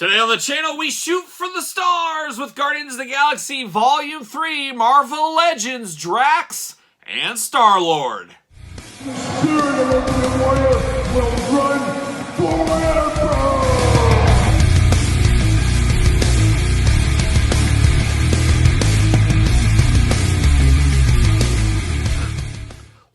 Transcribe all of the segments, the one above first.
Today on the channel, we shoot for the stars with Guardians of the Galaxy Volume 3, Marvel Legends, Drax, and Star-Lord. The spirit of Ultimate Warrior will run forever!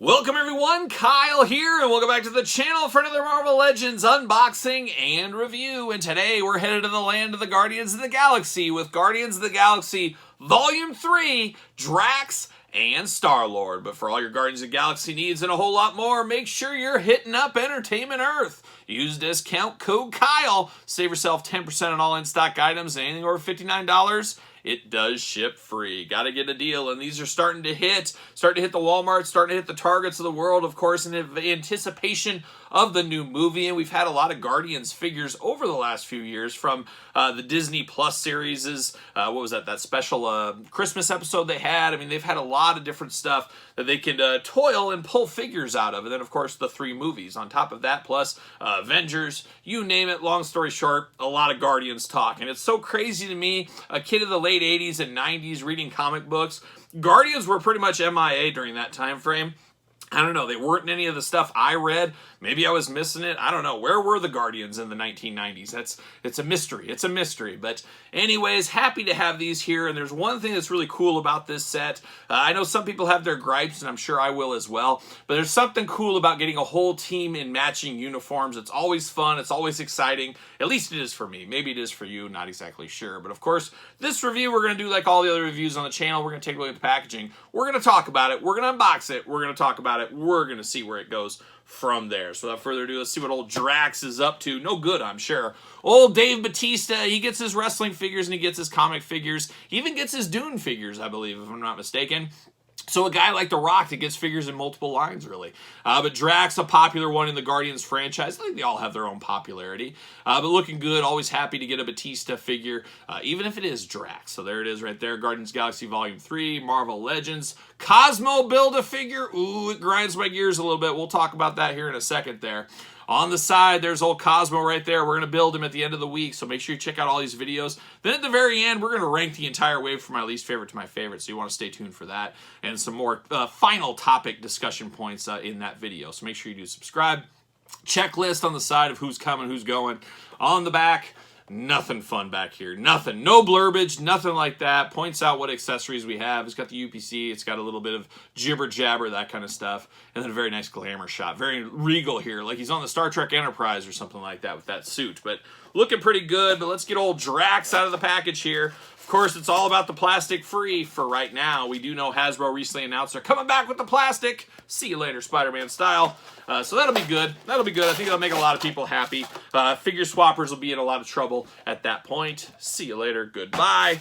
Welcome everyone, Kyle here, and welcome back to the channel for another Marvel Legends unboxing and review. And today we're headed to the land of the Guardians of the Galaxy with Guardians of the Galaxy Volume 3, Drax, and Star-Lord. But for all your Guardians of the Galaxy needs and a whole lot more, make sure you're hitting up Entertainment Earth. Use discount code KYLE. Save yourself 10% on all in-stock items, anything over $59. It does ship free. Got to get a deal, and these are starting to hit the Walmart, starting to hit the Targets of the world, of course, in anticipation of the new movie. And we've had a lot of Guardians figures over the last few years from the Disney Plus series. What was that? That special Christmas episode they had. I mean, they've had a lot of different stuff that they can toil and pull figures out of. And then, of course, the 3 movies on top of that, plus Avengers, you name it. Long story short, a lot of Guardians talk. And it's so crazy to me, a kid of the late 80s and 90s reading comic books. Guardians were pretty much MIA during that time frame. I don't know, they weren't in any of the stuff I read. Maybe I was missing it. I don't know. Where were the Guardians in the 1990s? It's a mystery. It's a mystery. But anyways, happy to have these here. And there's one thing that's really cool about this set. I know some people have their gripes, and I'm sure I will as well. But there's something cool about getting a whole team in matching uniforms. It's always fun. It's always exciting. At least it is for me. Maybe it is for you. Not exactly sure. But of course, this review, we're going to do like all the other reviews on the channel. We're going to take a look at the packaging. We're going to talk about it. We're going to unbox it. We're going to talk about it. We're going to see where it goes from there. So without further ado, let's see what old Drax is up to. No good, I'm sure. Old Dave Bautista, he gets his wrestling figures and he gets his comic figures. He even gets his Dune figures, I believe, if I'm not mistaken. So a guy like The Rock that gets figures in multiple lines, really. But Drax, a popular one in the Guardians franchise. I think they all have their own popularity. But looking good. Always happy to get a Bautista figure, even if it is Drax. So there it is right there. Guardians Galaxy Volume 3, Marvel Legends. Cosmo Build-A-Figure. Ooh, it grinds my gears a little bit. We'll talk about that here in a second there. On the side, there's old Cosmo right there. We're going to build him at the end of the week, so make sure you check out all these videos. Then at the very end, we're going to rank the entire wave from my least favorite to my favorite, so you want to stay tuned for that. And some more final topic discussion points in that video. So make sure you do subscribe. Checklist on the side of who's coming, who's going. On the back, nothing fun back here. Nothing. No blurbage, nothing like that. Points out what accessories we have. It's got the UPC. It's got a little bit of jibber-jabber, that kind of stuff. And then a very nice glamour shot. Very regal here, like he's on the Star Trek Enterprise or something like that with that suit. But looking pretty good. But let's get old Drax out of the package here. Of course, it's all about the plastic free for right now. We do know Hasbro recently announced they're coming back with the plastic. See you later, Spider-Man style. So that'll be good. That'll be good. I think that'll make a lot of people happy. Figure swappers will be in a lot of trouble at that point. See you later. Goodbye.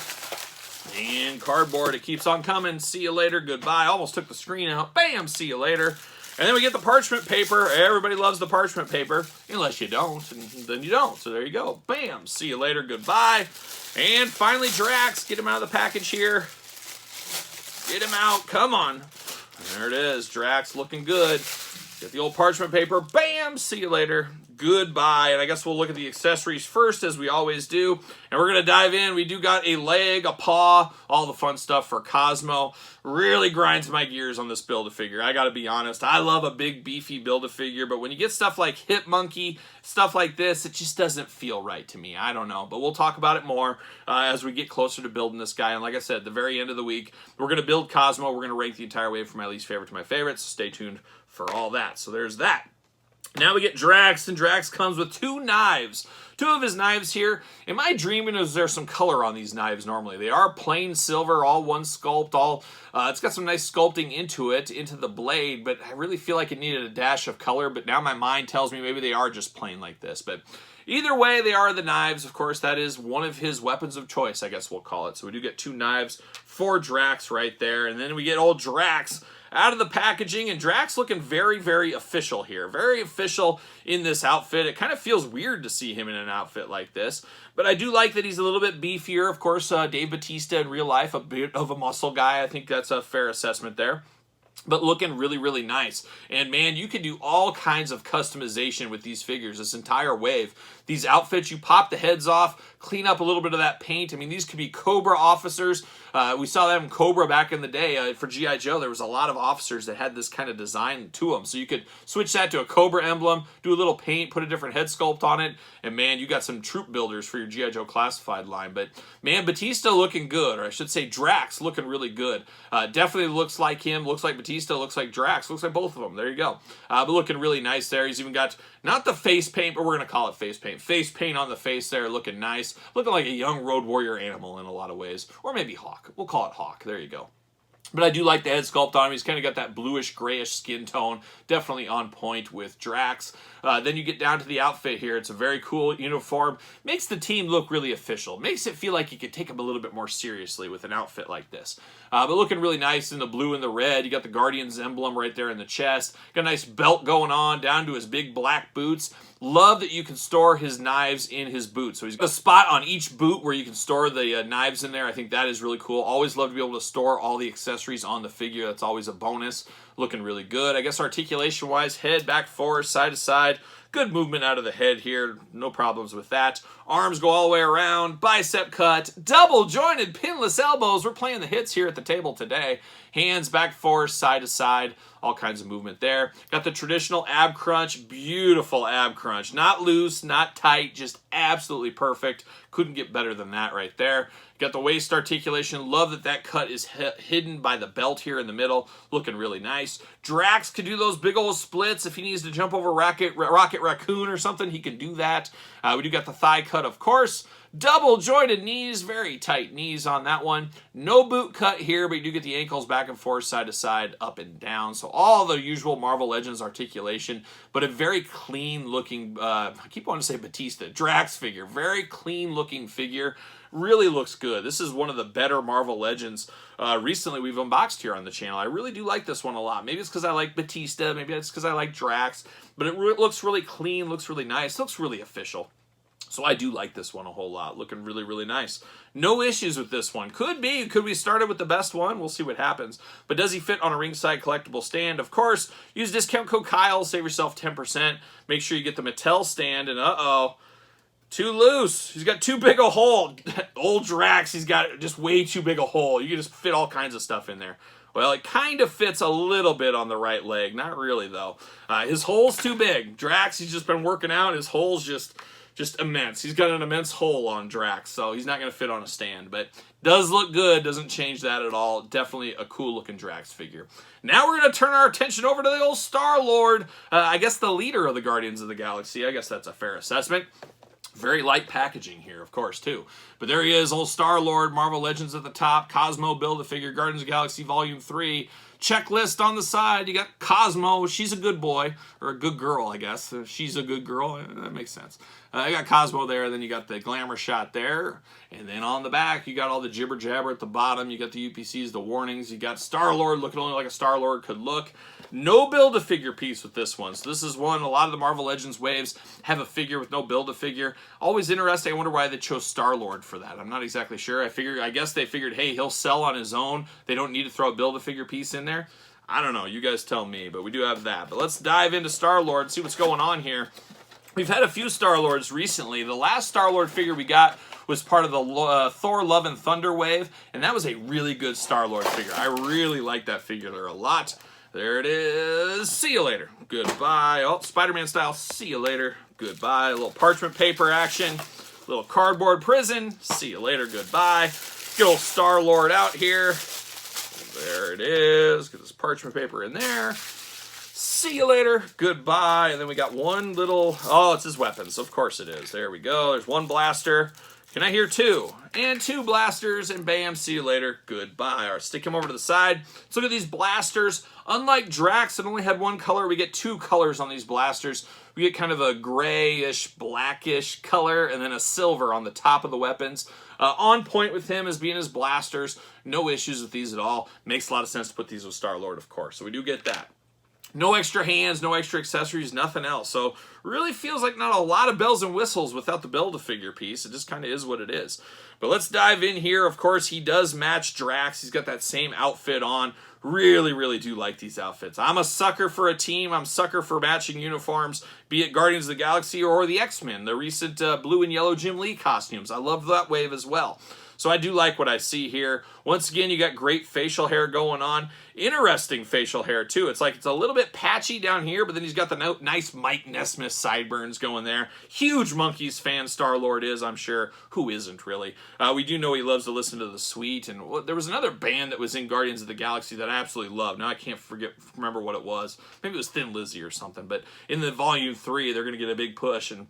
And cardboard, it keeps on coming. See you later. Goodbye. Almost took the screen out. Bam. See you later. And then we get the parchment paper. Everybody loves the parchment paper. Unless you don't, and then you don't. So there you go. Bam. See you later. Goodbye. And finally, Drax. Get him out of the package here. Get him out. Come on. There it is. Drax looking good. Get the old parchment paper. Bam! See you later. Goodbye. And I guess we'll look at the accessories first, as we always do. And we're going to dive in. We do got a leg, a paw, all the fun stuff for Cosmo. Really grinds my gears on this Build-A-Figure. I got to be honest. I love a big, beefy Build-A-Figure. But when you get stuff like Hip Monkey, stuff like this, it just doesn't feel right to me. I don't know. But we'll talk about it more as we get closer to building this guy. And like I said, at the very end of the week, we're going to build Cosmo. We're going to rank the entire wave from my least favorite to my favorite. So stay tuned for all that. So there's that. Now we get Drax, and Drax comes with 2 knives. 2 of his knives here. Am I dreaming, or is there some color on these knives normally? They are plain silver, all one sculpt, it's got some nice sculpting into the blade, but I really feel like it needed a dash of color, but now my mind tells me maybe they are just plain like this. But either way, they are the knives. Of course, that is one of his weapons of choice, I guess we'll call it. So we do get 2 knives for Drax right there, and then we get old Drax out of the packaging, and Drax looking very, very official here. Very official in this outfit. It kind of feels weird to see him in an outfit like this, but I do like that he's a little bit beefier. Of course, Dave Bautista in real life, a bit of a muscle guy. I think that's a fair assessment there. but looking really, really nice. And man, you can do all kinds of customization with these figures, this entire wave. these outfits. You pop the heads off, clean up a little bit of that paint. I mean, these could be Cobra officers. We saw that in Cobra back in the day. For G.I. Joe, there was a lot of officers that had this kind of design to them. So you could switch that to a Cobra emblem, do a little paint, put a different head sculpt on it, and man, you got some troop builders for your G.I. Joe classified line. But man, Batista looking good, or I should say Drax looking really good. Definitely looks like him, looks like Batista, looks like Drax, looks like both of them. There you go. But looking really nice there. He's even got, not the face paint, but we're going to call it face paint. Face paint on the face there, looking nice. Looking like a young Road Warrior animal in a lot of ways. Or maybe Hawk. We'll call it Hawk. There you go. But I do like the head sculpt on him. He's kind of got that bluish, grayish skin tone. Definitely on point with Drax. Then you get down to the outfit here. It's a very cool uniform. Makes the team look really official. Makes it feel like you could take them a little bit more seriously with an outfit like this. But looking really nice in the blue and the red. You got the Guardians emblem right there in the chest. Got a nice belt going on down to his big black boots. Love that you can store his knives in his boots. So he's got a spot on each boot where you can store the knives in there. I think that is really cool. Always love to be able to store all the accessories on the figure. That's always a bonus. Looking really good. I guess articulation-wise, head, back, forward, side to side. Good movement out of the head here. No problems with that. Arms go all the way around. Bicep cut. Double jointed pinless elbows. We're playing the hits here at the table today. Hands back, forth, side to side. All kinds of movement there. Got the traditional ab crunch. Beautiful ab crunch. Not loose, not tight. Just absolutely perfect. Couldn't get better than that right there. Got the waist articulation. Love that that cut is hidden by the belt here in the middle. Looking really nice. Drax could do those big old splits. If he needs to jump over Rocket Raccoon or something, he can do that. We do got the thigh cut, of course. Double jointed knees. Very tight knees on that one. No boot cut here, but you do get the ankles back and forth, side to side, up and down. So all the usual Marvel Legends articulation, but a very clean looking, I keep wanting to say Batista, Drax figure. Very clean looking figure. Really looks good. This is one of the better Marvel Legends recently we've unboxed here on the channel. I really do like this one a lot. Maybe it's because I like Batista. Maybe it's because I like Drax. But it looks really clean, looks really nice, looks really official. So I do like this one a whole lot. Looking really, really nice. No issues with this one. Could be. Could we start it with the best one? We'll see what happens. But does he fit on a ringside collectible stand? Of course. Use discount code Kyle. Save yourself 10%. Make sure you get the Mattel stand. And uh-oh. Too loose. He's got too big a hole. Old Drax, he's got just way too big a hole. You can just fit all kinds of stuff in there. Well, it kind of fits a little bit on the right leg. Not really, though. His hole's too big. Drax, he's just been working out. His hole's just immense. He's got an immense hole on Drax, so he's not going to fit on a stand. But does look good. Doesn't change that at all. Definitely a cool-looking Drax figure. Now we're going to turn our attention over to the old Star-Lord. I guess the leader of the Guardians of the Galaxy. I guess that's a fair assessment. Very light packaging here, of course, too. But there he is, old Star-Lord, Marvel Legends at the top, Cosmo Build-A-Figure, Guardians of the Galaxy Volume 3. Checklist on the side. You got Cosmo. She's a good boy, or a good girl, I guess. She's a good girl. That makes sense. You got Cosmo there, then you got the glamour shot there. And then on the back, you got all the jibber-jabber at the bottom. You got the UPCs, the warnings. You got Star-Lord looking only like a Star-Lord could look. No Build-A-Figure piece with this one. So this is one, a lot of the Marvel Legends waves have a figure with no Build-A-Figure. Always interesting. I wonder why they chose Star-Lord for that. I'm not exactly sure. I guess they figured, hey, he'll sell on his own. They don't need to throw a Build-A-Figure piece in there. I don't know. You guys tell me, but we do have that. But let's dive into Star-Lord and see what's going on here. We've had a few Star-Lords recently. The last Star-Lord figure we got was part of the Thor Love and Thunder wave, and that was a really good Star-Lord figure. I really like that figure there a lot. There it is. See you later. Goodbye. Oh, Spider-Man style. See you later. Goodbye. A little parchment paper action. A little cardboard prison. See you later. Goodbye. Get old Star-Lord out here. There it is. Get this parchment paper in there. See you later. Goodbye. And then we got one little... Oh, it's his weapons. Of course it is. There we go. There's one blaster. Can I hear two? And two blasters, and bam, see you later, goodbye. All right, stick him over to the side. Let's look at these blasters. Unlike Drax, that only had one color, we get two colors on these blasters. We get kind of a grayish, blackish color, and then a silver on the top of the weapons. On point with him as being his blasters. No issues with these at all. Makes a lot of sense to put these with Star-Lord, of course. So we do get that. No extra hands, no extra accessories, nothing else. So really feels like not a lot of bells and whistles without the Build-A-Figure piece. It just kind of is what it is. But let's dive in here. Of course, he does match Drax. He's got that same outfit on. Really, really do like these outfits. I'm a sucker for a team. I'm a sucker for matching uniforms, be it Guardians of the Galaxy or the X-Men, the recent blue and yellow Jim Lee costumes. I love that wave as well. So I do like what I see here. Once again, you got great facial hair going on. Interesting facial hair, too. It's like it's a little bit patchy down here, but then he's got the nice Mike Nesmith sideburns going there. Huge Monkees fan Star-Lord is, I'm sure. Who isn't, really? We do know he loves to listen to The Sweet. And there was another band that was in Guardians of the Galaxy that I absolutely love. Now I can't remember what it was. Maybe it was Thin Lizzy or something. But in the Volume 3, they're going to get a big push. And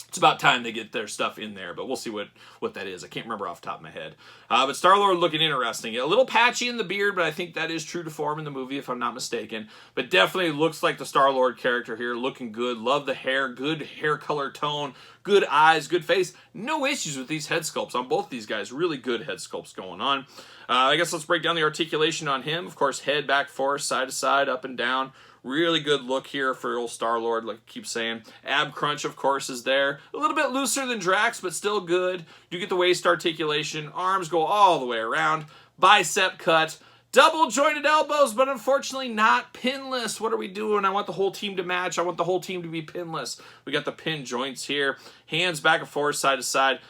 it's about time they get their stuff in there, but we'll see what that is. I can't remember off the top of my head. But Star-Lord looking interesting. A little patchy in the beard, but I think that is true to form in the movie, if I'm not mistaken. But definitely looks like the Star-Lord character here, looking good. Love the hair, good hair color tone, good eyes, good face. No issues with these head sculpts on both these guys. Really good head sculpts going on. I guess let's break down the articulation on him. Of course, head, back, forth, side to side, up and down. Really good look here for old Star-Lord, like I keep saying. Ab crunch, of course, is there. A little bit looser than Drax, but still good. You get the waist articulation. Arms go all the way around. Bicep cut. Double jointed elbows, but unfortunately not pinless. What are we doing? I want the whole team to match. I want the whole team to be pinless. We got the pin joints here. Hands back and forth, side to side.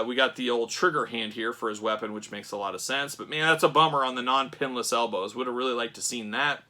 We got the old trigger hand here for his weapon, which makes a lot of sense. But man, that's a bummer on the non-pinless elbows. Would have really liked to seen that.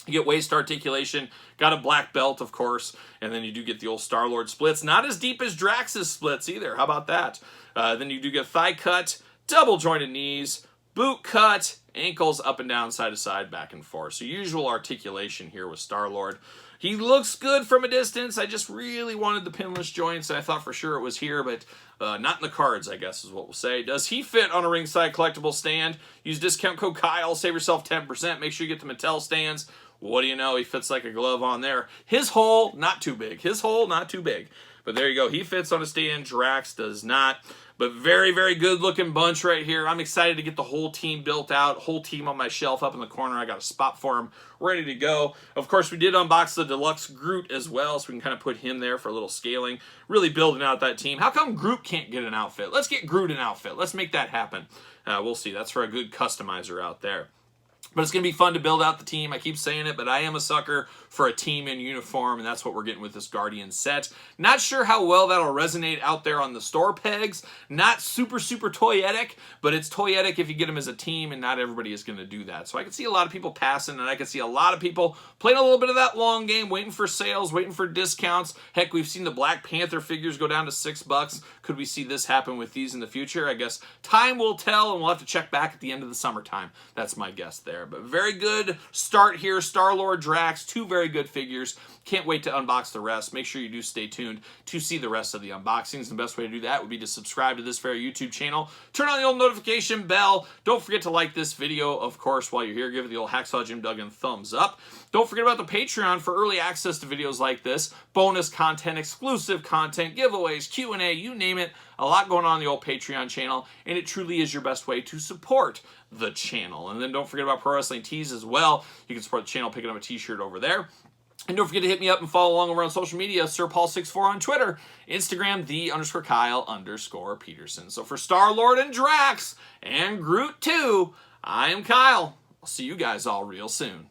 You get waist articulation, got a black belt, of course, and then you do get the old Star-Lord splits. Not as deep as Drax's splits either. How about that? Then you do get thigh cut, double jointed knees, boot cut, ankles up and down, side to side, back and forth. So usual articulation here with Star-Lord. He looks good from a distance. I just really wanted the pinless joints, and I thought for sure it was here, but not in the cards, I guess is what we'll say. Does he fit on a ringside collectible stand? Use discount code Kyle, save yourself 10%. Make sure you get the Mattel stands. What do you know? He fits like a glove on there. His hole, not too big. His hole, not too big. But there you go. He fits on a stand. Drax does not. But very, very good looking bunch right here. I'm excited to get the whole team built out. Whole team on my shelf up in the corner. I got a spot for him ready to go. Of course, we did unbox the deluxe Groot as well, so we can kind of put him there for a little scaling. Really building out that team. How come Groot can't get an outfit? Let's get Groot an outfit. Let's make that happen. We'll see. That's for a good customizer out there. But it's going to be fun to build out the team. I keep saying it, but I am a sucker for a team in uniform, and that's what we're getting with this Guardian set. Not sure how well that'll resonate out there on the store pegs. Not super, super toyetic, but it's toyetic if you get them as a team, and not everybody is going to do that. So I can see a lot of people passing, and I can see a lot of people playing a little bit of that long game, waiting for sales, waiting for discounts. Heck, we've seen the Black Panther figures go down to $6. Could we see this happen with these in the future? I guess time will tell, and we'll have to check back at the end of the summertime. That's my guess there. But very good start here. Star-Lord, Drax, two very good figures. Can't wait to unbox the rest. Make sure you do stay tuned to see the rest of the unboxings. The best way to do that would be to subscribe to this very YouTube channel. Turn on the old notification bell. Don't forget to like this video, of course, while you're here. Give it the old Hacksaw Jim Duggan thumbs up. Don't forget about the Patreon for early access to videos like this. Bonus content, exclusive content, giveaways, Q&A, you name it. A lot going on the old Patreon channel, and it truly is your best way to support the channel. And then don't forget about Pro Wrestling Tees as well. You can support the channel picking up a t-shirt over there. And don't forget to hit me up and follow along over on social media, SirPaul64 on Twitter, Instagram, _Kyle_Peterson. So for Star-Lord and Drax and Groot 2, I am Kyle. I'll see you guys all real soon.